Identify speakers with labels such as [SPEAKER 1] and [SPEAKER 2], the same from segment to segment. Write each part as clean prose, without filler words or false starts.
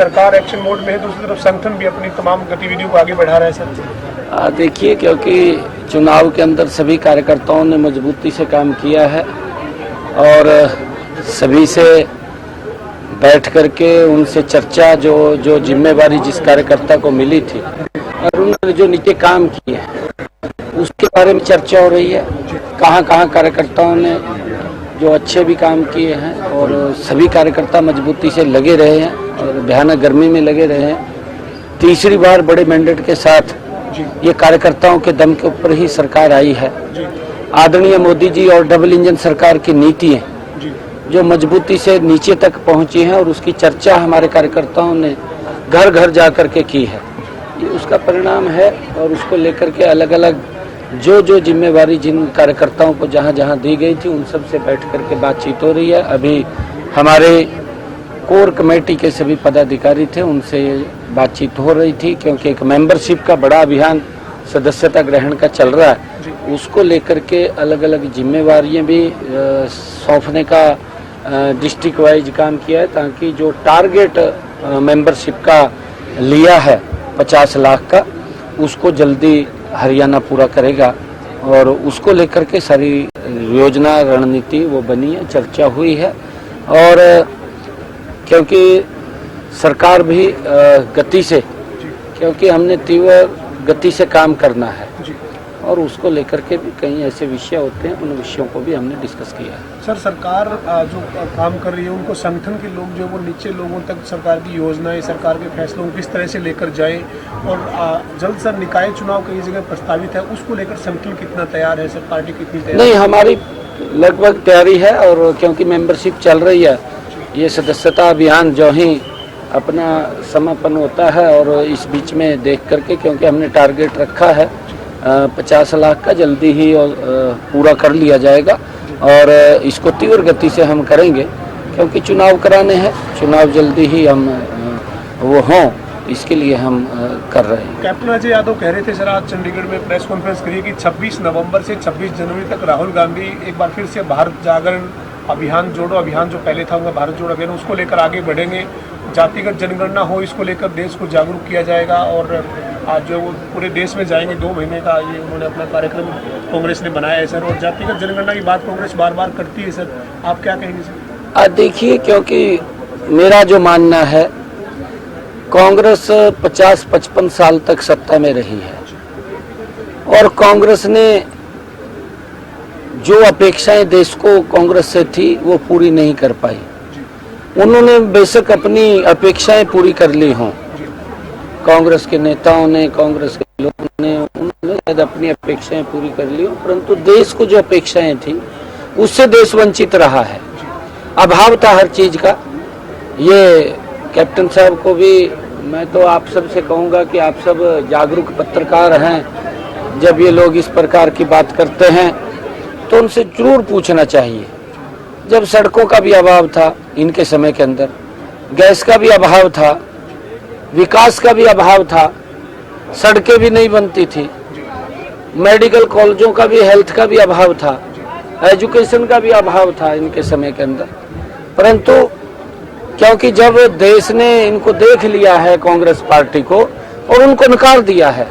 [SPEAKER 1] सरकार action mode में है, दूसरी तरफ संगठन भी अपनी तमाम गतिविधियों को आगे बढ़ा रहा है सर।
[SPEAKER 2] देखिए, क्योंकि चुनाव के अंदर सभी कार्यकर्ताओं ने मजबूती से काम किया है और सभी से बैठ करके उनसे चर्चा जो जिम्मेवारी जिस कार्यकर्ता को मिली थी और उन्होंने जो नीचे काम किए हैं उसके बारे में चर्चा हो रही है। कहाँ कार्यकर्ताओं ने जो अच्छे भी काम किए हैं और सभी कार्यकर्ता मजबूती से लगे रहे हैं और भयानक गर्मी में लगे रहे हैं। तीसरी बार बड़े मैंडेट के साथ ये कार्यकर्ताओं के दम के ऊपर ही सरकार आई है। आदरणीय मोदी जी और डबल इंजन सरकार की नीतियां जो मजबूती से नीचे तक पहुंची हैं और उसकी चर्चा हमारे कार्यकर्ताओं ने घर घर जा करके की है, ये उसका परिणाम है। और उसको लेकर के अलग अलग जो जिम्मेवारी जिन कार्यकर्ताओं को जहां जहां दी गई थी उन सब से बैठ करके बातचीत हो रही है। अभी हमारे कोर कमेटी के सभी पदाधिकारी थे, उनसे बातचीत हो रही थी, क्योंकि एक मेंबरशिप का बड़ा अभियान सदस्यता ग्रहण का चल रहा है। उसको लेकर के अलग अलग जिम्मेवारियां भी सौंपने का डिस्ट्रिक्ट वाइज काम किया है, ताकि जो टारगेट मेंबरशिप का लिया है 50 लाख का, उसको जल्दी हरियाणा पूरा करेगा। और उसको लेकर के सारी योजना रणनीति वो बनी है, चर्चा हुई है। और क्योंकि सरकार भी गति से, क्योंकि हमने तीव्र गति से काम करना है और उसको लेकर के भी कई ऐसे विषय होते हैं, उन विषयों को भी हमने डिस्कस किया है।
[SPEAKER 1] सर, सरकार जो काम कर रही है उनको संगठन के लोग जो वो नीचे लोगों तक सरकार की योजनाएं, सरकार के फैसलों को किस तरह से लेकर जाए, और जल्द सर निकाय चुनाव कई जगह प्रस्तावित है, उसको लेकर संगठन कितना तैयार है सर, पार्टी कितनी तैयार?
[SPEAKER 2] नहीं, हमारी लगभग तैयारी है। और क्योंकि मेंबरशिप चल रही है, ये सदस्यता अभियान जो ही अपना समापन होता है और इस बीच में देख करके, क्योंकि हमने टारगेट रखा है 50 लाख का, जल्दी ही पूरा कर लिया जाएगा। और इसको तीव्र गति से हम करेंगे, क्योंकि चुनाव कराने हैं, चुनाव जल्दी ही हम वो हों, इसके लिए हम कर रहे हैं।
[SPEAKER 1] कैप्टन अजय यादव कह रहे थे सर आज चंडीगढ़ में प्रेस कॉन्फ्रेंस करिए कि 26 नवंबर से 26 जनवरी तक राहुल गांधी एक बार फिर से भारत जागरण अभियान, जोड़ो अभियान जो पहले था उनका भारत जोड़ो अभियान, उसको लेकर आगे बढ़ेंगे। जातिगत जनगणना हो, इसको लेकर देश को जागरूक किया जाएगा। और आज जो वो पूरे देश में जाएंगे 2 महीने का, ये उन्होंने अपना कार्यक्रम कांग्रेस ने बनाया है सर। और जातिगत जनगणना की बात कांग्रेस बार बार करती है सर, आप क्या कहेंगे सर?
[SPEAKER 2] देखिए, क्योंकि मेरा जो मानना है, कांग्रेस 50-55 साल तक सत्ता में रही है और कांग्रेस ने जो अपेक्षाएं देश को कांग्रेस से थी वो पूरी नहीं कर पाई। उन्होंने बेशक अपनी अपेक्षाएं पूरी कर ली हों, कांग्रेस के नेताओं ने, कांग्रेस के लोगों ने, उन्होंने शायद अपनी अपेक्षाएं पूरी कर ली हों, परंतु देश को जो अपेक्षाएं थी उससे देश वंचित रहा है। अभाव था हर चीज का। ये कैप्टन साहब को भी मैं तो आप सब से कहूँगा कि आप सब जागरूक पत्रकार हैं, जब ये लोग इस प्रकार की बात करते हैं तो उनसे जरूर पूछना चाहिए। जब सड़कों का भी अभाव था इनके समय के अंदर, गैस का भी अभाव था, विकास का भी अभाव था, सड़कें भी नहीं बनती थी, मेडिकल कॉलेजों का भी, हेल्थ का भी अभाव था, एजुकेशन का भी अभाव था इनके समय के अंदर। परंतु क्योंकि जब देश ने इनको देख लिया है कांग्रेस पार्टी को और उनको नकार दिया है,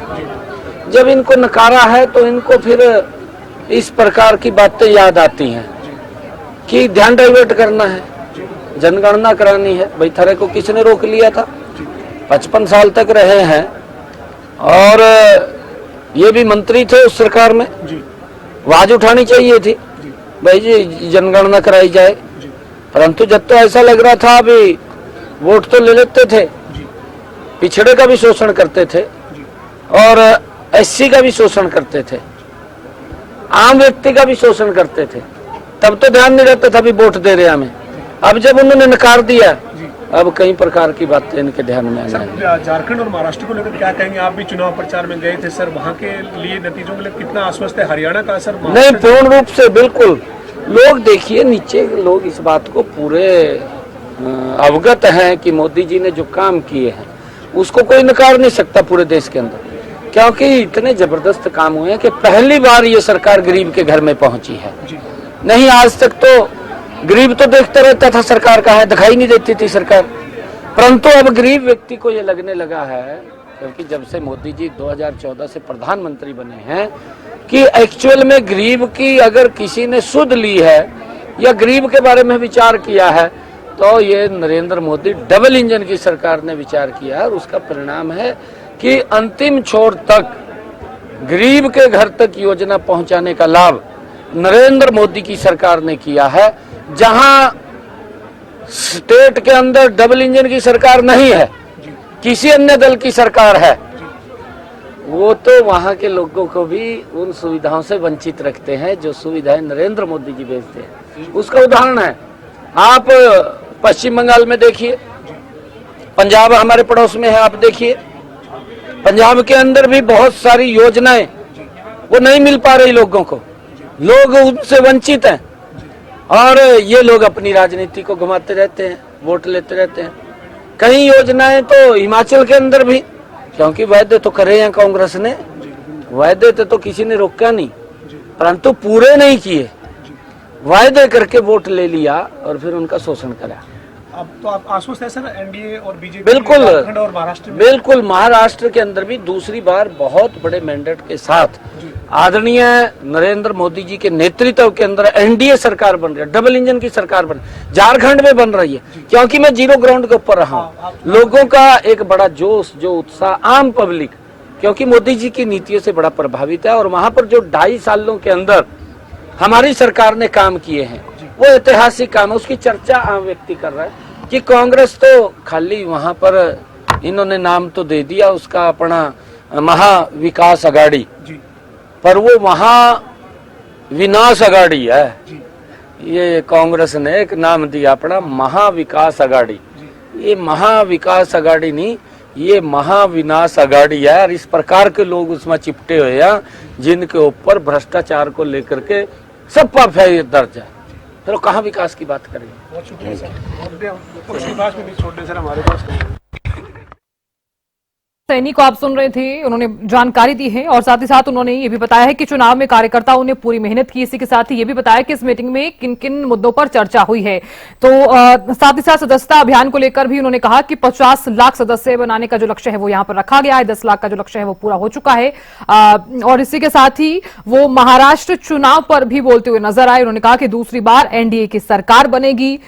[SPEAKER 2] जब इनको नकारा है तो इनको फिर इस प्रकार की बातें याद आती हैं कि ध्यान डाइवर्ट करना है, जनगणना करानी है। भाई थारे को किसने रोक लिया था? 55 साल तक रहे हैं और ये भी मंत्री थे उस सरकार में, आवाज उठानी चाहिए थी भाई जी जनगणना कराई जाए। परंतु जब तो ऐसा लग रहा था अभी वोट तो ले लेते थे, पिछड़े का भी शोषण करते थे और एससी का भी शोषण करते थे, आम व्यक्ति का भी शोषण करते थे, तब तो ध्यान नहीं रहता था भी वोट दे रहे हमें। अब जब उन्होंने नकार दिया, अब कई प्रकार की बातें इनके ध्यान में आना।
[SPEAKER 1] झारखंड और महाराष्ट्र को लेकर क्या कहेंगे? आप भी चुनाव प्रचार में गए थे सर, वहाँ के लिए नतीजों के लिए कितना आश्वस्त है? हरियाणा का असर?
[SPEAKER 2] नहीं, पूर्ण रूप से बिल्कुल। लोग देखिए, नीचे लोग इस बात को पूरे अवगत हैं कि मोदी जी ने जो काम किए हैं उसको कोई नकार नहीं सकता पूरे देश के अंदर, क्योंकि इतने जबरदस्त काम हुए हैं कि पहली बार ये सरकार गरीब के घर में पहुंची है। नहीं, आज तक तो गरीब तो देखता रहता था सरकार कहाँ है, दिखाई नहीं देती थी सरकार। परंतु अब गरीब व्यक्ति को ये लगने लगा है, क्योंकि जब से मोदी जी 2014 से प्रधानमंत्री बने हैं, कि एक्चुअल में गरीब की अगर किसी ने सुध ली है या गरीब के बारे में विचार किया है तो ये नरेंद्र मोदी डबल इंजन की सरकार ने विचार किया है। और उसका परिणाम है कि अंतिम छोर तक गरीब के घर तक योजना पहुंचाने का लाभ नरेंद्र मोदी की सरकार ने किया है। जहां स्टेट के अंदर डबल इंजन की सरकार नहीं है, किसी अन्य दल की सरकार है, वो तो वहां के लोगों को भी उन सुविधाओं से वंचित रखते हैं जो सुविधाएं नरेंद्र मोदी जी भेजते हैं। उसका उदाहरण है, आप पश्चिम बंगाल में देखिए, पंजाब हमारे पड़ोस में है, आप देखिए पंजाब के अंदर भी बहुत सारी योजनाएं वो नहीं मिल पा रही लोगों को, लोग उनसे वंचित हैं। और ये लोग अपनी राजनीति को घुमाते रहते हैं, वोट लेते रहते हैं। कई योजनाएं तो हिमाचल के अंदर भी, क्योंकि वायदे तो करे हैं कांग्रेस ने, वायदे तो किसी ने रोका नहीं, परंतु पूरे नहीं किए, वायदे करके वोट ले लिया और फिर उनका शोषण करा।
[SPEAKER 1] अब तो आप आश्वस्त है सर एनडीए और बीजेपी
[SPEAKER 2] बिल्कुल,
[SPEAKER 1] झारखंड और महाराष्ट्र में?
[SPEAKER 2] बिल्कुल, महाराष्ट्र के अंदर भी दूसरी बार बहुत बड़े मैंडेट के साथ आदरणीय नरेंद्र मोदी जी के नेतृत्व के अंदर एनडीए सरकार बन रही है, डबल इंजन की सरकार बन, झारखंड में बन रही है। क्योंकि मैं जीरो ग्राउंड के ऊपर रहा हूँ, लोगों का एक बड़ा जोश, जो उत्साह, आम पब्लिक, क्योंकि मोदी जी की नीतियों से बड़ा प्रभावित है। और वहां पर जो 2.5 सालों के अंदर हमारी सरकार ने काम किए हैं वो ऐतिहासिक काम है, उसकी चर्चा आम व्यक्ति कर रहा है। कि कांग्रेस तो खाली वहां पर इन्होंने नाम तो दे दिया उसका अपना महाविकास अघाड़ी, पर वो महाविनाश अघाड़ी है। ये कांग्रेस ने एक नाम दिया अपना महाविकास अघाड़ी। ये महाविकास अघाड़ी नहीं, ये महाविनाश अघाड़ी है। और इस प्रकार के लोग उसमें चिपटे हुए हैं जिनके ऊपर भ्रष्टाचार को लेकर के सब पर दर्ज है, फिर कहाँ विकास की बात करेंगे।
[SPEAKER 1] बहुत शुक्रिया सर, कुछ विकास में भी छोड़ दें सर हमारे पास।
[SPEAKER 3] सैनी को आप सुन रहे थे, उन्होंने जानकारी दी है और साथ ही साथ उन्होंने ये भी बताया है कि चुनाव में कार्यकर्ताओं ने पूरी मेहनत की। इसी के साथ ही ये भी बताया कि इस मीटिंग में किन किन मुद्दों पर चर्चा हुई है। तो साथ ही साथ सदस्यता अभियान को लेकर भी उन्होंने कहा कि 50 लाख सदस्य बनाने का जो लक्ष्य है वो यहां पर रखा गया है, 10 लाख का जो लक्ष्य है वो पूरा हो चुका है। और इसी के साथ ही वो महाराष्ट्र चुनाव पर भी बोलते हुए नजर आए। उन्होंने कहा कि दूसरी बार एनडीए की सरकार बनेगी,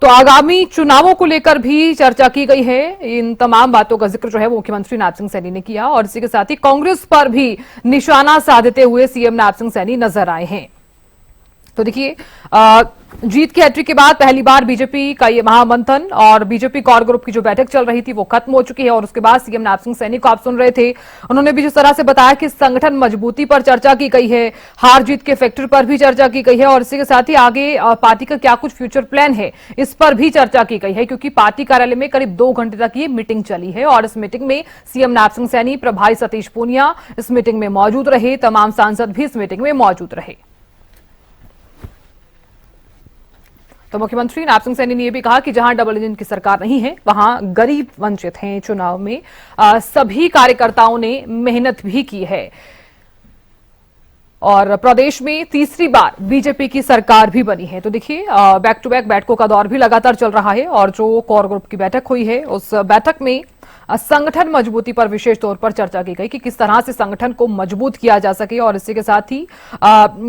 [SPEAKER 3] तो आगामी चुनावों को लेकर भी चर्चा की गई है। इन तमाम बातों का जिक्र जो है वो मुख्यमंत्री नाथ सिंह सैनी ने किया और इसी के साथ ही कांग्रेस पर भी निशाना साधते हुए सीएम नाथ सिंह सैनी नजर आए हैं। तो देखिए, जीत की हैट्रिक के बाद पहली बार बीजेपी का ये महामंथन और बीजेपी कोर ग्रुप की जो बैठक चल रही थी वो खत्म हो चुकी है। और उसके बाद सीएम नाथ सिंह सैनी को आप सुन रहे थे, उन्होंने भी जिस तरह से बताया कि संगठन मजबूती पर चर्चा की गई है, हार जीत के फैक्टर पर भी चर्चा की गई है और इसी के साथ ही आगे पार्टी का क्या कुछ फ्यूचर प्लान है इस पर भी चर्चा की गई है। क्योंकि पार्टी कार्यालय में करीब 2 घंटे तक ये मीटिंग चली है और इस मीटिंग में सीएम नाथ सिंह सैनी, प्रभारी सतीश पूनिया इस मीटिंग में मौजूद रहे, तमाम सांसद भी इस मीटिंग में मौजूद रहे। तो मुख्यमंत्री नाथ सिंह सैनी ने यह भी कहा कि जहां डबल इंजन की सरकार नहीं है वहां गरीब वंचित हैं। चुनाव में सभी कार्यकर्ताओं ने मेहनत भी की है और प्रदेश में तीसरी बार बीजेपी की सरकार भी बनी है। तो देखिए, बैक टू बैक बैठकों का दौर भी लगातार चल रहा है और जो कोर ग्रुप की बैठक हुई है उस बैठक में संगठन मजबूती पर विशेष तौर पर चर्चा की गई कि किस तरह से संगठन को मजबूत किया जा सके और इसी के साथ ही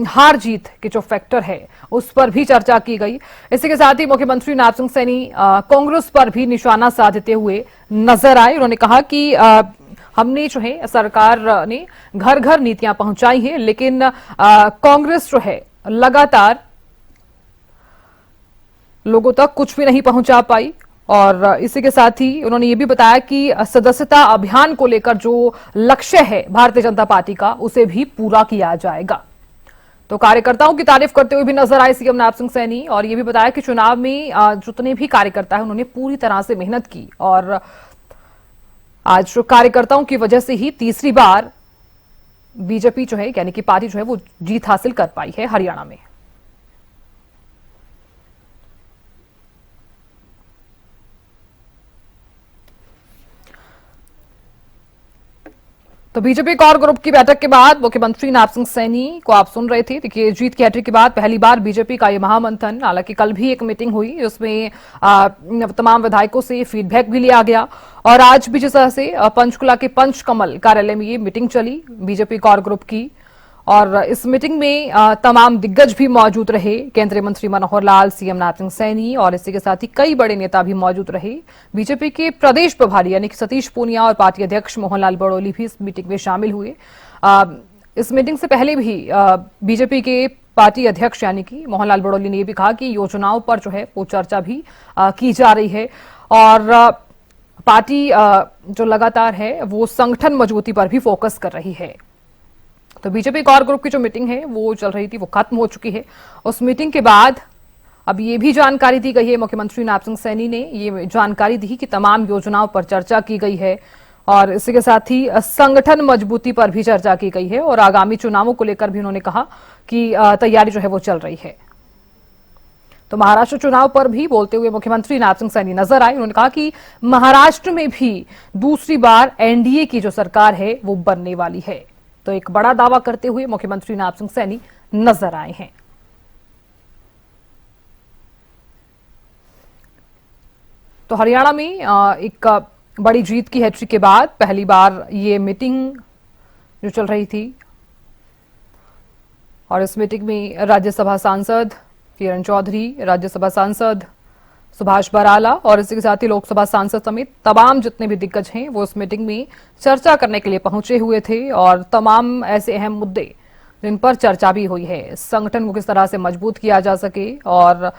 [SPEAKER 3] हार जीत के जो फैक्टर है उस पर भी चर्चा की गई। इसी के साथ ही मुख्यमंत्री नाथ सिंह सैनी कांग्रेस पर भी निशाना साधते हुए नजर आए। उन्होंने कहा कि हमने जो है सरकार ने घर घर नीतियां पहुंचाई हैं, लेकिन कांग्रेस जो है लगातार लोगों तक कुछ भी नहीं पहुंचा पाई। और इसी के साथ ही उन्होंने ये भी बताया कि सदस्यता अभियान को लेकर जो लक्ष्य है भारतीय जनता पार्टी का उसे भी पूरा किया जाएगा। तो कार्यकर्ताओं की तारीफ करते हुए भी नजर आए सीएम नाथ सिंह सैनी और ये भी बताया कि चुनाव में जितने भी कार्यकर्ता हैं उन्होंने पूरी तरह से मेहनत की और आज कार्यकर्ताओं की वजह से ही तीसरी बार बीजेपी जो है यानी कि पार्टी जो है वो जीत हासिल कर पाई है हरियाणा में। तो बीजेपी कोर ग्रुप की बैठक के बाद मुख्यमंत्री नायब सिंह सैनी को आप सुन रहे थे। देखिए, जीत की हैट्रिक के बाद पहली बार बीजेपी का ये महामंथन, हालांकि कल भी एक मीटिंग हुई, उसमें तमाम विधायकों से फीडबैक भी लिया गया और आज भी जिस तरह से पंचकुला के पंचकमल कार्यालय में ये मीटिंग चली बीजेपी कोर ग्रुप की, और इस मीटिंग में तमाम दिग्गज भी मौजूद रहे। केंद्रीय मंत्री मनोहर लाल, सीएम नायब सिंह सैनी और इसी के साथ ही कई बड़े नेता भी मौजूद रहे। बीजेपी के प्रदेश प्रभारी यानी कि सतीश पूनिया और पार्टी अध्यक्ष मोहनलाल बड़ोली भी इस मीटिंग में शामिल हुए। इस मीटिंग से पहले भी बीजेपी के पार्टी अध्यक्ष यानी कि मोहनलाल बड़ोली ने यह भी कहा कि योजनाओं पर जो है वो चर्चा भी की जा रही है और पार्टी जो लगातार है वो संगठन मजबूती पर भी फोकस कर रही है। तो बीजेपी कोर ग्रुप की जो मीटिंग है वो चल रही थी, वो खत्म हो चुकी है। उस मीटिंग के बाद अब ये भी जानकारी दी गई है, मुख्यमंत्री नायब सिंह सैनी ने ये जानकारी दी कि तमाम योजनाओं पर चर्चा की गई है और इसी के साथ ही संगठन मजबूती पर भी चर्चा की गई है और आगामी चुनावों को लेकर भी उन्होंने कहा कि तैयारी जो है वो चल रही है। तो महाराष्ट्र चुनाव पर भी बोलते हुए मुख्यमंत्री नायब सिंह सैनी नजर आए। उन्होंने कहा कि महाराष्ट्र में भी दूसरी बार एनडीए की जो सरकार है वो बनने वाली है। तो एक बड़ा दावा करते हुए मुख्यमंत्री नायब सिंह सैनी नजर आए हैं। तो हरियाणा में एक बड़ी जीत की हैट्रिक के बाद पहली बार ये मीटिंग जो चल रही थी और इस मीटिंग में राज्यसभा सांसद किरण चौधरी, राज्यसभा सांसद सुभाष बराला और इसी के साथ ही लोकसभा सांसद समेत तमाम जितने भी दिग्गज हैं वो इस मीटिंग में चर्चा करने के लिए पहुंचे हुए थे और तमाम ऐसे अहम मुद्दे जिन पर चर्चा भी हुई है, संगठन को किस तरह से मजबूत किया जा सके और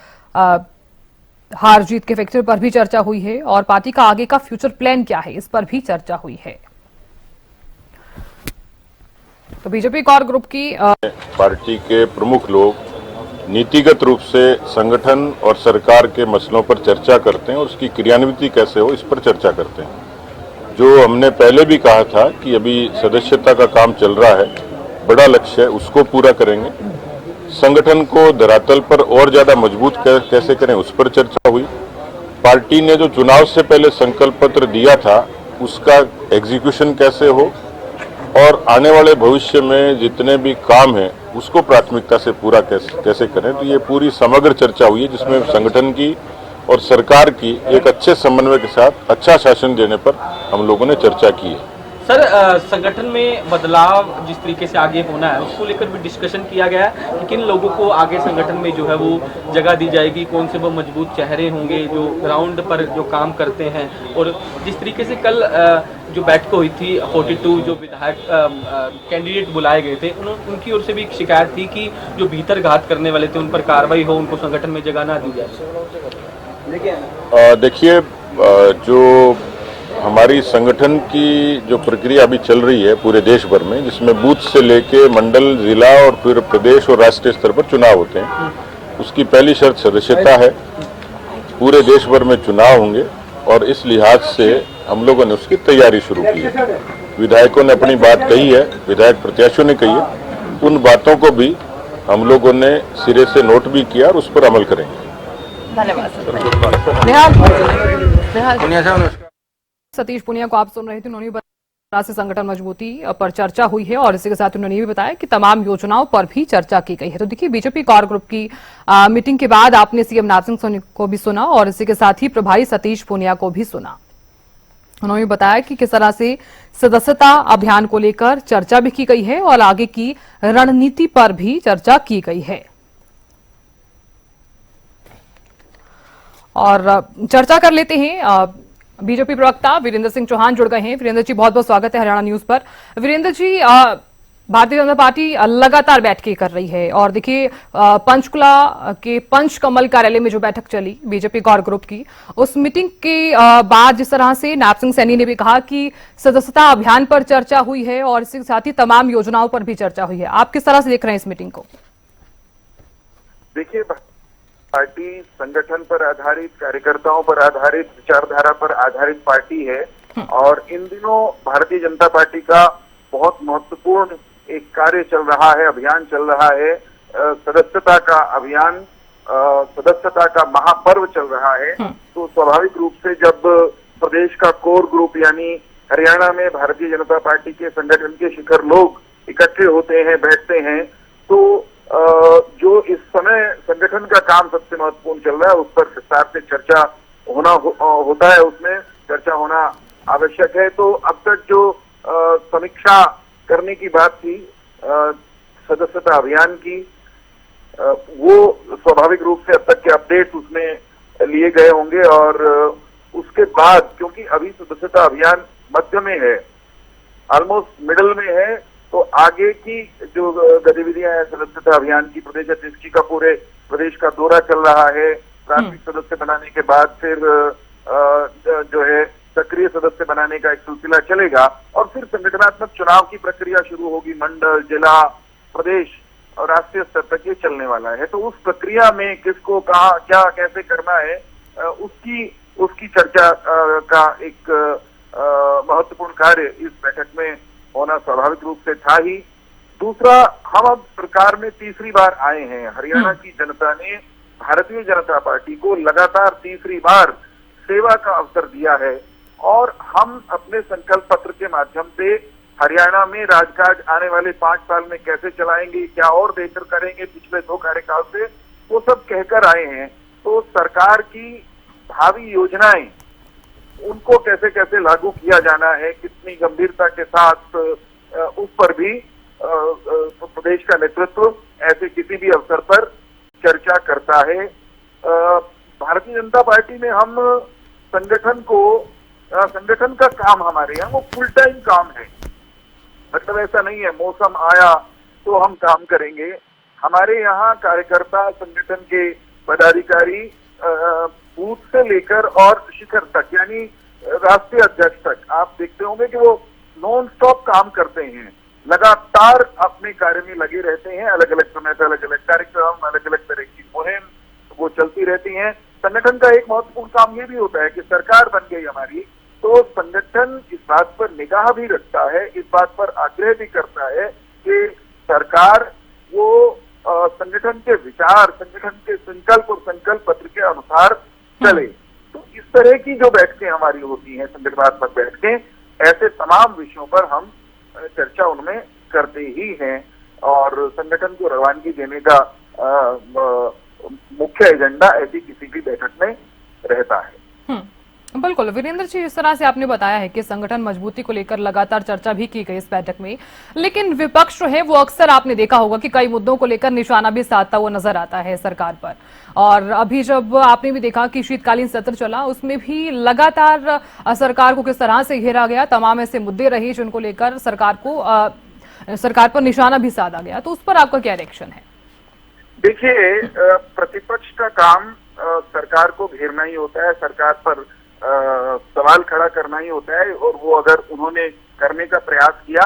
[SPEAKER 3] हार जीत के फैक्टर पर भी चर्चा हुई है और पार्टी का आगे का फ्यूचर प्लान क्या है इस पर भी चर्चा हुई है। तो बीजेपी कोर ग्रुप की
[SPEAKER 4] पार्टी के प्रमुख लोग नीतिगत रूप से संगठन और सरकार के मसलों पर चर्चा करते हैं और उसकी क्रियान्विति कैसे हो इस पर चर्चा करते हैं। जो हमने पहले भी कहा था कि अभी सदस्यता का काम चल रहा है, बड़ा लक्ष्य है, उसको पूरा करेंगे। संगठन को धरातल पर और ज्यादा मजबूत कैसे करें उस पर चर्चा हुई। पार्टी ने जो चुनाव से पहले संकल्प पत्र दिया था उसका एग्जीक्यूशन कैसे हो और आने वाले भविष्य में जितने भी काम हैं उसको प्राथमिकता से पूरा कैसे करें। तो ये पूरी समग्र चर्चा हुई है जिसमें संगठन की और सरकार की एक अच्छे समन्वय के साथ अच्छा शासन देने पर हम लोगों ने चर्चा की है।
[SPEAKER 5] सर, संगठन में बदलाव जिस तरीके से आगे होना है उसको लेकर भी डिस्कशन किया गया है कि किन लोगों को आगे संगठन में जो है वो जगह दी जाएगी, कौन से वो मजबूत चेहरे होंगे जो ग्राउंड पर जो काम करते हैं। और जिस तरीके से कल जो बैठक हुई थी 42 जो विधायक कैंडिडेट बुलाए गए थे उनकी ओर से भी एक शिकायत थी कि जो भीतर घात करने वाले थे उन पर कार्रवाई हो, उनको संगठन में जगह ना दी जाए।
[SPEAKER 4] देखिए, जो हमारी संगठन की जो प्रक्रिया अभी चल रही है पूरे देश भर में, जिसमें बूथ से लेके मंडल, जिला और फिर प्रदेश और राष्ट्रीय स्तर पर चुनाव होते हैं, उसकी पहली शर्त सदस्यता है। पूरे देश भर में चुनाव होंगे और इस लिहाज से हम लोगों ने उसकी तैयारी शुरू की है। विधायकों ने अपनी बात कही है, विधायक प्रत्याशियों ने कही है, उन बातों को भी हम लोगों ने सिरे से नोट भी किया और उस पर अमल करेंगे।
[SPEAKER 3] सतीश पूनिया को आप सुन रहे थे, उन्होंने बताया से संगठन मजबूती पर चर्चा हुई है और इसी के साथ उन्होंने ये भी बताया कि तमाम योजनाओं पर भी चर्चा की गई है। तो देखिए, बीजेपी कोर ग्रुप की मीटिंग के बाद आपने सीएम नायब सिंह सैनी को भी सुना और इसी के साथ ही प्रभारी सतीश पूनिया को भी सुना। उन्होंने बताया कि किस तरह से सदस्यता अभियान को लेकर चर्चा भी की गई है और आगे की रणनीति पर भी चर्चा की गई है। और चर्चा कर लेते हैं, बीजेपी प्रवक्ता वीरेंद्र सिंह चौहान जुड़ गए हैं। वीरेंद्र जी, बहुत बहुत स्वागत है हरियाणा न्यूज पर। वीरेंद्र जी, भारतीय जनता पार्टी लगातार बैठकें कर रही है और देखिए पंचकुला के पंचकमल कार्यालय में जो बैठक चली बीजेपी कोर ग्रुप की, उस मीटिंग के बाद जिस तरह से नायब सिंह सैनी ने भी कहा कि सदस्यता अभियान पर चर्चा हुई है और इसके साथ ही तमाम योजनाओं पर भी चर्चा हुई है, आप किस तरह से देख रहे हैं इस मीटिंग को?
[SPEAKER 6] देखिए, पार्टी संगठन पर आधारित, कार्यकर्ताओं पर आधारित, विचारधारा पर आधारित पार्टी है और इन दिनों भारतीय जनता पार्टी का बहुत महत्वपूर्ण एक कार्य चल रहा है, अभियान चल रहा है, सदस्यता का अभियान, सदस्यता का महापर्व चल रहा है। तो स्वाभाविक रूप से जब प्रदेश का कोर ग्रुप यानी हरियाणा में भारतीय जनता पार्टी के संगठन के शिखर लोग इकट्ठे होते हैं, बैठते हैं, तो जो इस समय संगठन का काम सबसे महत्वपूर्ण चल रहा है उस पर विस्तार से चर्चा होता है, उसमें चर्चा होना आवश्यक है। तो अब तक जो समीक्षा करने की बात थी सदस्यता अभियान की, वो स्वाभाविक रूप से अब तक के अपडेट्स उसमें लिए गए होंगे और उसके बाद, क्योंकि अभी सदस्यता अभियान मध्य में है, ऑलमोस्ट मिडल में है, तो आगे की जो गतिविधियां हैं सदस्यता अभियान की, प्रदेश अध्यक्ष जी का पूरे प्रदेश का दौरा चल रहा है, प्राथमिक सदस्य बनाने के बाद फिर जो है सक्रिय सदस्य बनाने का एक सिलसिला चलेगा और फिर संगठनात्मक चुनाव की प्रक्रिया शुरू होगी। मंडल, जिला, प्रदेश और राष्ट्रीय स्तर तक ये चलने वाला है। तो उस प्रक्रिया में किसको कहाँ क्या कैसे करना है उसकी चर्चा का एक महत्वपूर्ण कार्य इस बैठक में होना स्वाभाविक रूप से था ही। दूसरा, हम अब सरकार में तीसरी बार आए हैं। हरियाणा की जनता ने भारतीय जनता पार्टी को लगातार तीसरी बार सेवा का अवसर दिया है और हम अपने संकल्प पत्र के माध्यम से हरियाणा में राजकाज आने वाले 5 साल में कैसे चलाएंगे, क्या और बेहतर करेंगे पिछले 2 कार्यकाल से, वो सब कहकर आए हैं। तो सरकार की भावी योजनाएं, उनको कैसे कैसे लागू किया जाना है, कितनी गंभीरता के साथ, उस पर भी प्रदेश का नेतृत्व ऐसे किसी भी अवसर पर चर्चा करता है। भारतीय जनता पार्टी में हम संगठन का काम हमारे यहाँ वो फुल टाइम काम है, मतलब ऐसा नहीं है मौसम आया तो हम काम करेंगे। हमारे यहाँ कार्यकर्ता, संगठन के पदाधिकारी बूथ से लेकर और शिखर तक यानी राष्ट्रीय अध्यक्ष तक, आप देखते होंगे कि वो नॉन स्टॉप काम करते हैं, लगातार अपने कार्य में लगे रहते हैं। अलग अलग समय पर अलग अलग कार्यक्रम, अलग अलग तरह की मुहिम वो चलती रहती हैं। संगठन का एक महत्वपूर्ण काम ये भी होता है कि सरकार बन गई हमारी, तो संगठन इस बात पर निगाह भी रखता है, इस बात पर आग्रह भी करता है कि सरकार वो संगठन के विचार, संगठन के संकल्प और संकल्प पत्र के अनुसार चले। तो इस तरह की जो बैठकें हमारी होती हैं, संगठनात्मक बैठकें, ऐसे तमाम विषयों पर हम चर्चा उनमें करते ही हैं और संगठन को रवानगी देने का मुख्य एजेंडा ऐसी किसी भी बैठक में रहता है।
[SPEAKER 3] बिल्कुल वीरेंद्र जी, इस तरह से आपने बताया है कि संगठन मजबूती को लेकर लगातार चर्चा भी की गई इस बैठक में, लेकिन विपक्ष जो है वो अक्सर आपने देखा होगा कि कई मुद्दों को लेकर निशाना भी साधता हुआ नजर आता है सरकार पर। और अभी जब आपने भी देखा कि शीतकालीन सत्र चला, उसमें भी लगातार सरकार को किस तरह से घेरा गया, तमाम ऐसे मुद्दे रहे जिनको लेकर सरकार पर निशाना भी साधा गया, तो उस पर आपका क्या रिएक्शन है?
[SPEAKER 6] देखिए, प्रतिपक्ष का काम सरकार को घेरना ही होता है, सरकार पर सवाल खड़ा करना ही होता है और वो अगर उन्होंने करने का प्रयास किया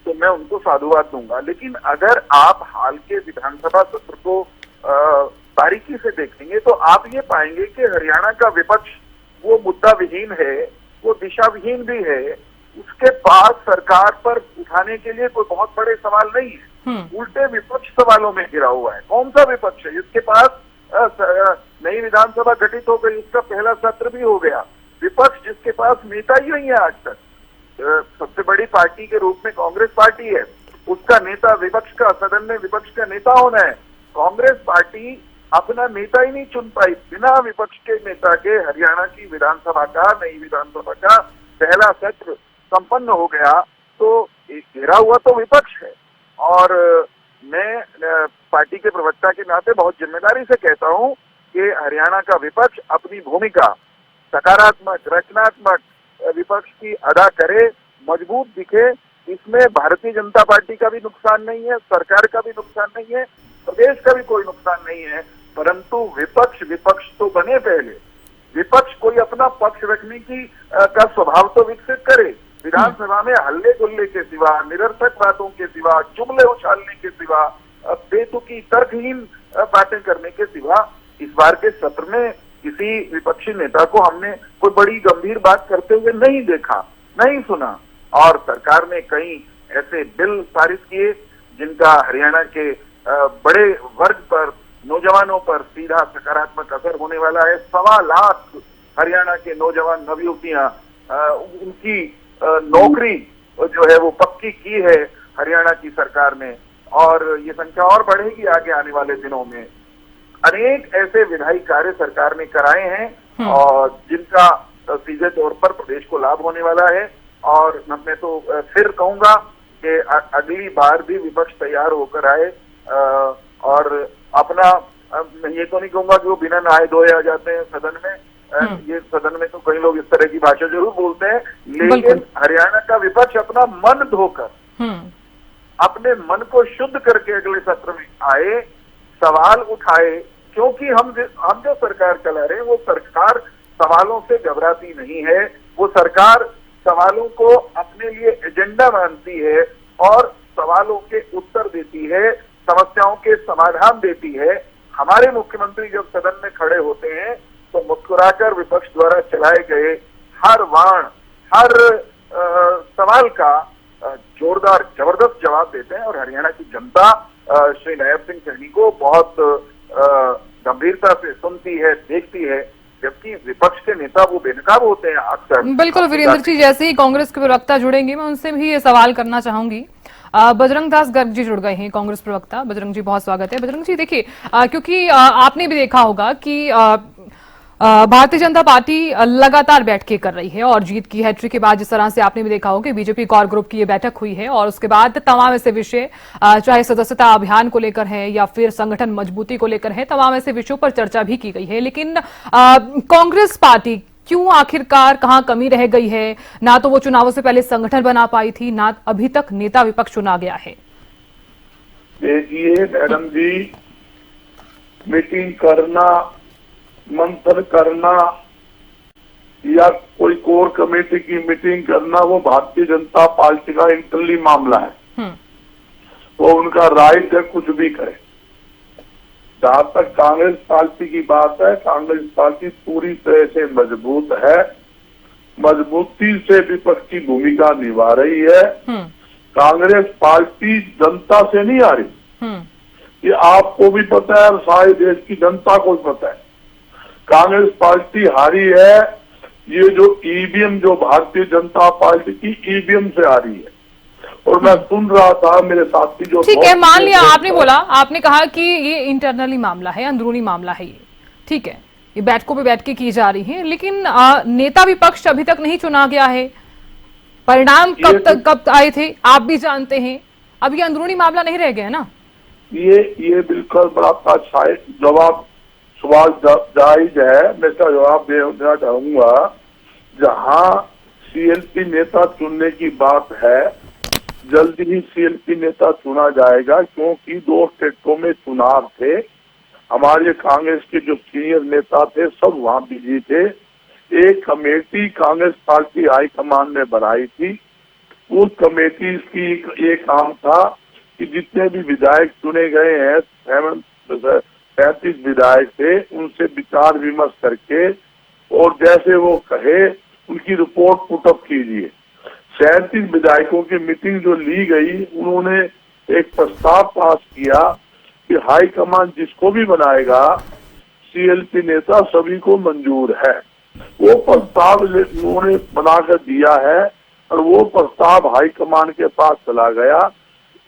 [SPEAKER 6] तो मैं उनको साधुवाद दूंगा। लेकिन अगर आप हाल के विधानसभा सत्र को बारीकी से देखेंगे तो आप ये पाएंगे कि हरियाणा का विपक्ष वो मुद्दा विहीन है, वो दिशा विहीन भी है, उसके पास सरकार पर उठाने के लिए कोई बहुत बड़े सवाल नहीं है, उल्टे विपक्ष सवालों में घिरा हुआ है। कौन सा विपक्ष है जिसके पास नई विधानसभा गठित हो गई, उसका पहला सत्र भी हो गया, विपक्ष जिसके पास नेता ही नहीं है आज तक। सबसे बड़ी पार्टी के रूप में कांग्रेस पार्टी है, उसका नेता विपक्ष का, सदन में विपक्ष का नेता होना है। कांग्रेस पार्टी अपना नेता ही नहीं चुन पाई, बिना विपक्ष के नेता के हरियाणा की विधानसभा का, नई विधानसभा का पहला सत्र संपन्न हो गया, तो घेरा हुआ तो विपक्ष है। और मैं पार्टी के प्रवक्ता के नाते बहुत जिम्मेदारी से कहता हूं कि हरियाणा का विपक्ष अपनी भूमिका सकारात्मक, रचनात्मक विपक्ष की अदा करे, मजबूत दिखे। इसमें भारतीय जनता पार्टी का भी नुकसान नहीं है, सरकार का भी नुकसान नहीं है, प्रदेश का भी कोई नुकसान नहीं है, परंतु विपक्ष तो बने पहले। विपक्ष कोई अपना पक्ष रखने की का स्वभाव तो विकसित करे। विधानसभा में हल्ले गुल्ले के सिवा, निरर्थक बातों के सिवा, जुमले उछालने के सिवा, बेतुकी तर्कहीन बातें करने के सिवा इस बार के सत्र में किसी विपक्षी नेता को हमने कोई बड़ी गंभीर बात करते हुए नहीं देखा, नहीं सुना। और सरकार ने कई ऐसे बिल पारित किए जिनका हरियाणा के बड़े वर्ग पर, नौजवानों पर सीधा सकारात्मक असर होने वाला है। 1.25 लाख हरियाणा के नौजवान, नवयुवतियां, उनकी नौकरी जो है वो पक्की की है हरियाणा की सरकार ने, और ये संख्या और बढ़ेगी आगे आने वाले दिनों में। अनेक ऐसे विधायी कार्य सरकार ने कराए हैं और जिनका सीधे तौर पर प्रदेश को लाभ होने वाला है। और मैं तो फिर कहूंगा कि अगली बार भी विपक्ष तैयार होकर आए और अपना, मैं ये तो नहीं कहूंगा कि वो बिना नहाए धोए आ जाते हैं सदन में, ये सदन में तो कई लोग इस तरह की भाषा जरूर बोलते हैं, लेकिन हरियाणा का विपक्ष अपना मन धोकर, अपने मन को शुद्ध करके अगले सत्र में आए, सवाल उठाए, क्योंकि हम जो सरकार चला रहे हैं वो सरकार सवालों से घबराती नहीं है। वो सरकार सवालों को अपने लिए एजेंडा मानती है और सवालों के उत्तर देती है, समस्याओं के समाधान देती है। हमारे मुख्यमंत्री जब सदन में खड़े होते हैं तो मुस्कुराकर विपक्ष द्वारा चलाए गए हर वाण, हर सवाल का जोरदार जबरदस्त जवाब देते हैं। और हरियाणा की जनता श्री नायब सिंह सैनी को बहुत गंभीरता से सुनती है, देखती है, जबकि विपक्ष के नेता वो बेनकाब होते हैं अक्सर।
[SPEAKER 3] बिल्कुल वीरेंद्र जी, जैसे ही कांग्रेस के प्रवक्ता जुड़ेंगे मैं उनसे भी ये सवाल करना चाहूंगी। बजरंग दास गर्ग जी जुड़ गए हैं, कांग्रेस प्रवक्ता। बजरंग जी, बहुत स्वागत है। बजरंग जी, देखिए, क्योंकि आपने भी देखा होगा कि भारतीय जनता पार्टी लगातार बैठकें कर रही है और जीत की हैट्रिक के बाद जिस तरह से आपने भी देखा होगा कि बीजेपी कोर ग्रुप की ये बैठक हुई है और उसके बाद तमाम ऐसे विषय, चाहे सदस्यता अभियान को लेकर है या फिर संगठन मजबूती को लेकर है, तमाम ऐसे विषयों पर चर्चा भी की गई है। लेकिन कांग्रेस पार्टी क्यों आखिरकार कहां कमी रह गई है? ना तो वो चुनावों से पहले संगठन बना पाई थी, ना अभी तक नेता विपक्ष चुना गया है।
[SPEAKER 7] देखिए मैडम जी, मीटिंग करना, मंथन करना या कोई कोर कमेटी की मीटिंग करना वो भारतीय जनता पार्टी का इंटरनली मामला है। वो उनका राइट है, कुछ भी करे। जहां तक कांग्रेस पार्टी की बात है, कांग्रेस पार्टी पूरी तरह से मजबूत है, मजबूती से विपक्ष की भूमिका निभा रही है। कांग्रेस पार्टी जनता से नहीं आ रही, ये आपको भी पता है और सारे देश की जनता को भी पता है। कांग्रेस पार्टी हारी है, ये जो ईवीएम, जो भारतीय जनता पार्टी की ईवीएम से आ रही है। और मैं सुन रहा था मेरे साथी जो,
[SPEAKER 3] ठीक है, मान लिया आपने बोला, आपने कहा कि ये इंटरनली मामला है, अंदरूनी मामला है, ये ठीक है, ये बैठकों पे बैठ के की जा रही है, लेकिन नेता विपक्ष अभी तक नहीं चुना गया है। परिणाम कब आए थे आप भी जानते हैं, अब ये अंदरूनी मामला नहीं रह गया ना।
[SPEAKER 7] ये बिल्कुल बड़ा जवाब सवाल जायज है, मैं इसका जवाब देना चाहूंगा। जहां सीएलपी नेता चुनने की बात है, जल्दी ही सीएलपी नेता चुना जाएगा, क्योंकि 2 स्टेटों में चुनाव थे। हमारे कांग्रेस के जो सीनियर नेता थे सब वहां बिजी थे। एक कमेटी कांग्रेस पार्टी हाईकमान ने बनाई थी। उस कमेटी की एक काम था कि जितने भी विधायक चुने गए हैं, 35 विधायक थे, उनसे विचार विमर्श करके और जैसे वो कहे उनकी रिपोर्ट पुटअप कीजिए। 37 विधायकों की मीटिंग जो ली गई, उन्होंने एक प्रस्ताव पास किया कि हाईकमान जिसको भी बनाएगा, सीएलपी नेता सभी को मंजूर है। वो प्रस्ताव उन्होंने बनाकर दिया है और वो प्रस्ताव हाईकमान के पास चला गया।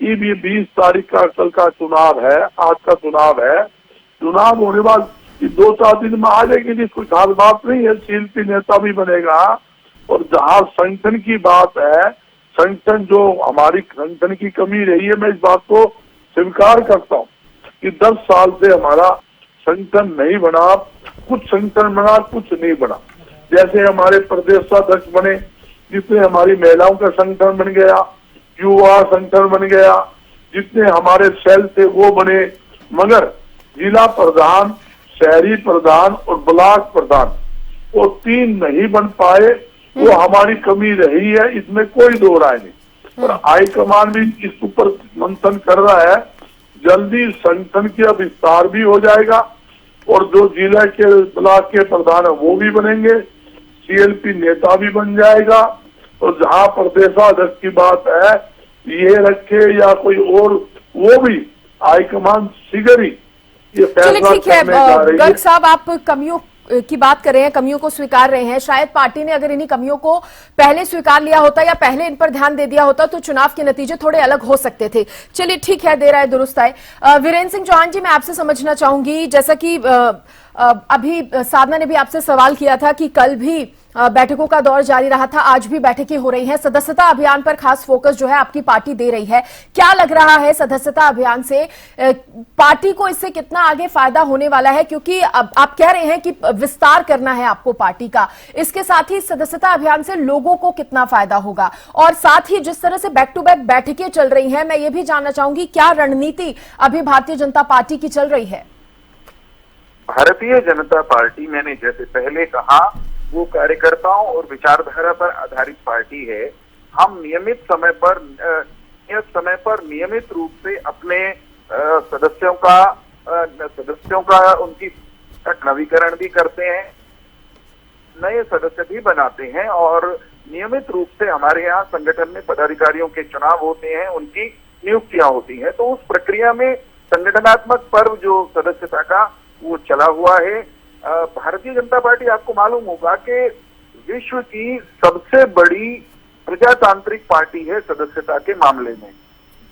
[SPEAKER 7] ये 20 तारीख का कल का चुनाव है, आज का चुनाव है। चुनाव होने बाद 2-4 दिन में आ जाएगी, कोई खास बात नहीं है, सीएलपी नेता भी बनेगा। और जहां संगठन की बात है, संगठन जो हमारी संगठन की कमी रही है, मैं इस बात को स्वीकार करता हूं कि 10 साल से हमारा संगठन नहीं बना, कुछ संगठन बना, कुछ नहीं बना। जैसे हमारे प्रदेशाध्यक्ष बने, जितने हमारी महिलाओं का संगठन बन गया, युवा संगठन बन गया, जितने हमारे सेल थे वो बने, मगर जिला प्रधान, शहरी प्रधान और ब्लॉक प्रधान वो 3 नहीं बन पाए। वो हमारी कमी रही है, इसमें कोई दो राय नहीं। और हाईकमान भी इस ऊपर मंथन कर रहा है। जल्दी संगठन का विस्तार भी हो जाएगा और जो जिला के ब्लॉक के प्रधान है वो भी बनेंगे, सीएलपी नेता भी बन जाएगा। और जहां प्रदेशाध्यक्ष की बात है, ये रखे या कोई और, वो भी हाईकमान शीघ्र ही ये फैसला
[SPEAKER 8] ठीक है। गर्ग साहब, आप कमियों की बात कर रहे हैं, कमियों को स्वीकार रहे हैं। शायद पार्टी ने अगर इन्हीं कमियों को पहले स्वीकार लिया होता या पहले इन पर ध्यान दे दिया होता तो चुनाव के नतीजे थोड़े अलग हो सकते थे। चलिए ठीक है, देर आए दुरुस्त आए। वीरेंद्र सिंह चौहान जी, मैं आपसे समझना चाहूंगी, जैसा कि अभी साधना ने भी आपसे सवाल किया था कि कल भी बैठकों का दौर जारी रहा था, आज भी बैठकें हो रही हैं, सदस्यता अभियान पर खास फोकस जो है आपकी पार्टी दे रही है। क्या लग रहा है सदस्यता अभियान से पार्टी को इससे कितना आगे फायदा होने वाला है? क्योंकि अब आप कह रहे हैं कि विस्तार करना है आपको पार्टी का, इसके साथ ही सदस्यता अभियान से लोगों को कितना फायदा होगा? और साथ ही जिस तरह से बैक टू बैक बैठकें चल रही हैं, मैं ये भी जानना चाहूंगी क्या रणनीति अभी भारतीय जनता पार्टी की चल रही है?
[SPEAKER 6] भारतीय जनता पार्टी, मैंने जैसे पहले कहा, वो कार्यकर्ताओं और विचारधारा पर आधारित पार्टी है। हम नियमित समय पर नियमित रूप से अपने सदस्यों का उनकी नवीकरण भी करते हैं, नए सदस्य भी बनाते हैं और नियमित रूप से हमारे यहाँ संगठन में पदाधिकारियों के चुनाव होते हैं, उनकी नियुक्तियां होती हैं। तो उस प्रक्रिया में संगठनात्मक पर्व जो सदस्यता का वो चला हुआ है। भारतीय जनता पार्टी, आपको मालूम होगा कि विश्व की सबसे बड़ी प्रजातांत्रिक पार्टी है सदस्यता के मामले में।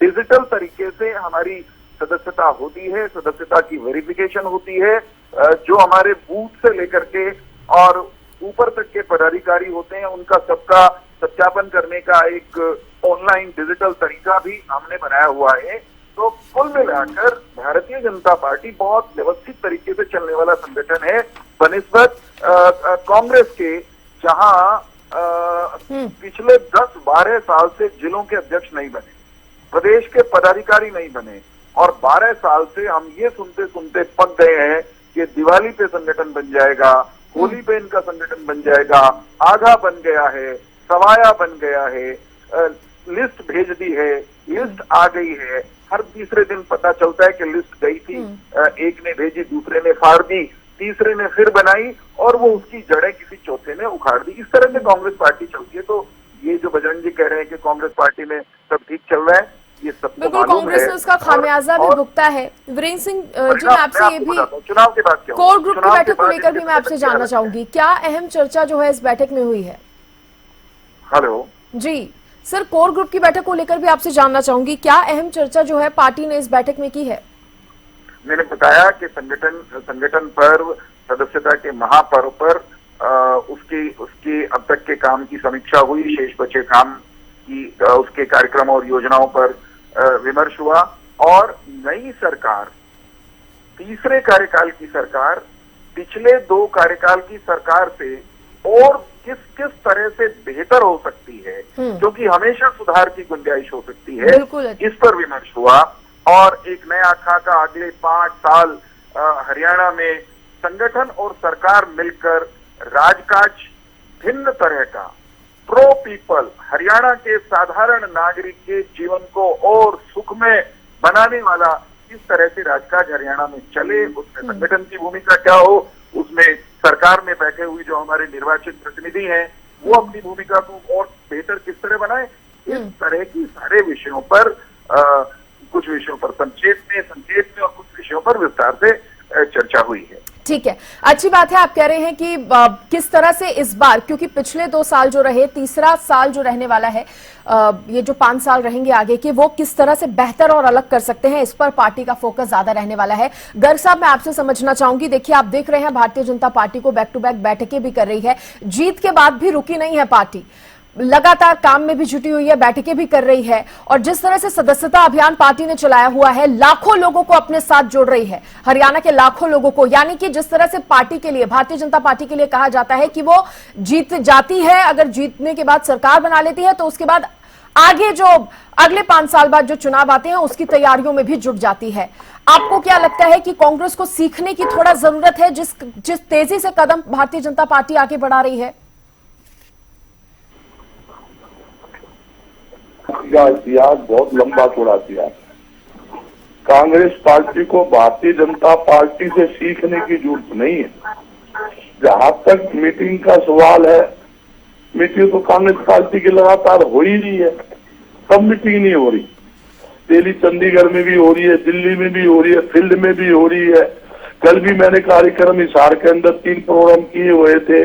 [SPEAKER 6] डिजिटल तरीके से हमारी सदस्यता होती है, सदस्यता की वेरिफिकेशन होती है, जो हमारे बूथ से लेकर के और ऊपर तक के पदाधिकारी होते हैं उनका सबका सत्यापन करने का एक ऑनलाइन डिजिटल तरीका भी हमने बनाया हुआ है। तो कुल मिलाकर भारतीय जनता पार्टी बहुत व्यवस्थित तरीके से चलने वाला संगठन है बनिस्बत कांग्रेस के, जहां पिछले 10-12 साल से जिलों के अध्यक्ष नहीं बने, प्रदेश के पदाधिकारी नहीं बने और 12 साल से हम ये सुनते सुनते पक गए हैं कि दिवाली पे संगठन बन जाएगा, होली पे इनका संगठन बन जाएगा, आधा बन गया है, सवाया बन गया है, लिस्ट भेज दी है, लिस्ट आ गई है। हर तीसरे दिन पता चलता है कि लिस्ट गई थी, एक ने भेजी, दूसरे ने फाड़ दी, तीसरे ने फिर बनाई और वो उसकी जड़ें किसी चौथे ने उखाड़ दी। इस तरह से कांग्रेस पार्टी चलती है। तो ये जो बजरंग जी कह रहे हैं कि कांग्रेस पार्टी में सब ठीक चल रहा है, ये सबको
[SPEAKER 8] बिल्कुल
[SPEAKER 6] मालूम
[SPEAKER 8] कांग्रेस
[SPEAKER 6] है।
[SPEAKER 8] ने उसका खामियाजा भी भुगता है। वीरेंद्र सिंह जी, मैं आपसे ये भी
[SPEAKER 6] चुनाव के बाद
[SPEAKER 8] कोर ग्रुप की बैठक को लेकर भी मैं आपसे जानना चाहूंगी, क्या अहम चर्चा जो है इस बैठक में हुई है?
[SPEAKER 6] हेलो
[SPEAKER 8] जी सर, कोर ग्रुप की बैठक को लेकर भी आपसे जानना चाहूंगी, क्या अहम चर्चा जो है पार्टी ने इस बैठक में की है?
[SPEAKER 6] मैंने बताया कि संगठन पर्व, सदस्यता के महापर्व पर उसके अब तक के काम की समीक्षा हुई, शेष बचे काम की उसके कार्यक्रम और योजनाओं पर विमर्श हुआ और नई सरकार, तीसरे कार्यकाल की सरकार पिछले 2 कार्यकाल की सरकार से और किस तरह से बेहतर हो सकती है, क्योंकि हमेशा सुधार की गुंजाइश हो सकती है, इस पर विमर्श हुआ। और एक नया खाका अगले 5 साल हरियाणा में संगठन और सरकार मिलकर राजकाज भिन्न तरह का प्रो पीपल, हरियाणा के साधारण नागरिक के जीवन को और सुखमय बनाने वाला इस तरह से राजकाज हरियाणा में चले, उसमें संगठन की भूमिका क्या हो, उसमें सरकार में बैठे हुए जो हमारे निर्वाचित प्रतिनिधि हैं वो अपनी भूमिका को और बेहतर किस तरह बनाए, इस तरह की सारे विषयों पर कुछ विषयों पर संक्षेप में और कुछ विषयों पर विस्तार से चर्चा हुई है।
[SPEAKER 8] ठीक है, अच्छी बात है। आप कह रहे हैं कि किस तरह से इस बार, क्योंकि पिछले 2 साल जो रहे, तीसरा साल जो रहने वाला है, ये जो 5 साल रहेंगे आगे के, वो किस तरह से बेहतर और अलग कर सकते हैं, इस पर पार्टी का फोकस ज्यादा रहने वाला है। गर्ग साहब, मैं आपसे समझना चाहूंगी, देखिए आप देख रहे हैं भारतीय जनता पार्टी को बैक टू बैक बैठकें भी कर रही है, जीत के बाद भी रुकी नहीं है पार्टी, लगातार काम में भी जुटी हुई है, बैठकें भी कर रही है और जिस तरह से सदस्यता अभियान पार्टी ने चलाया हुआ है, लाखों लोगों को अपने साथ जोड़ रही है, हरियाणा के लाखों लोगों को। यानी कि जिस तरह से पार्टी के लिए, भारतीय जनता पार्टी के लिए कहा जाता है कि वो जीत जाती है, अगर जीतने के बाद सरकार बना लेती है तो उसके बाद आगे जो अगले 5 साल बाद जो चुनाव आते हैं उसकी तैयारियों में भी जुट जाती है। आपको क्या लगता है कि कांग्रेस को सीखने की थोड़ा जरूरत है, जिस तेजी से कदम भारतीय जनता पार्टी आगे बढ़ा रही है?
[SPEAKER 7] इतिहास बहुत लंबा चौड़ा इतिहास। कांग्रेस पार्टी को भारतीय जनता पार्टी से सीखने की जरूरत नहीं है। जहां तक मीटिंग का सवाल है, मीटिंग तो कांग्रेस पार्टी की लगातार हो ही रही है, सब मीटिंग नहीं हो रही। दिल्ली चंडीगढ़ में भी हो रही है, दिल्ली में भी हो रही है, फील्ड में भी हो रही है, कल भी मैंने कार्यक्रम हिसार के अंदर 3 प्रोग्राम किए हुए थे।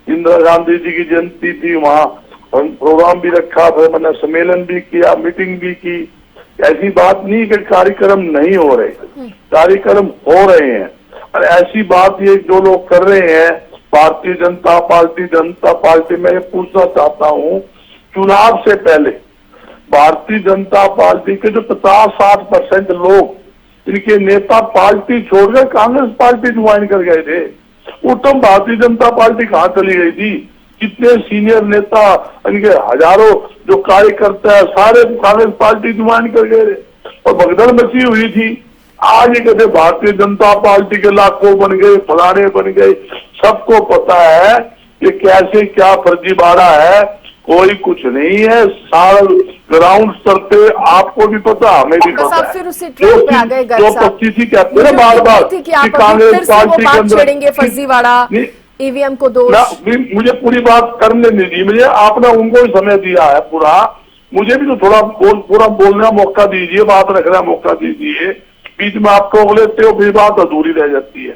[SPEAKER 7] इंदिरा गांधी जी की जयंती थी, वहाँ प्रोग्राम भी रखा, फिर मैंने सम्मेलन भी किया, मीटिंग भी की। ऐसी बात नहीं कि कार्यक्रम नहीं हो रहे, कार्यक्रम हो रहे हैं। और ऐसी बात ये जो लोग कर रहे हैं भारतीय जनता पार्टी, मैं ये पूछना चाहता हूँ, चुनाव से पहले भारतीय जनता पार्टी के जो 50-60% लोग, इनके नेता पार्टी छोड़कर कांग्रेस पार्टी ज्वाइन कर गए थे। उस टाइम भारतीय जनता पार्टी कहाँ चली गई थी? कितने सीनियर नेता, इनके हजारों जो कार्यकर्ता है, सारे कांग्रेस पार्टी ज्वाइन कर गए थे और भगदड़ मची हुई थी। आज ये कहते भारतीय जनता पार्टी के लाखों बन गए, फलाने बन गए। सबको पता है कि कैसे क्या फर्जीवाड़ा है, कोई कुछ नहीं है। सारा ग्राउंड स्तर पे आपको भी पता, हमें भी पता है।
[SPEAKER 8] फिर उसी ट्रेन पे आ गए
[SPEAKER 7] जो 25 कहते हैं बार-बार
[SPEAKER 8] कि
[SPEAKER 7] कि कांग्रेस पार्टी के अंदर
[SPEAKER 8] छेड़ेंगे फर्जीवाड़ा, ईवीएम को दोष।
[SPEAKER 7] मुझे पूरी बात करने दीजिए, मुझे आपने उनको ही समय दिया है पूरा, मुझे भी तो थोड़ा पूरा बोलने का मौका दीजिए, बात रखने का मौका दीजिए। बीच में आप टोक लेते हो, फिर बात अधूरी रह जाती है।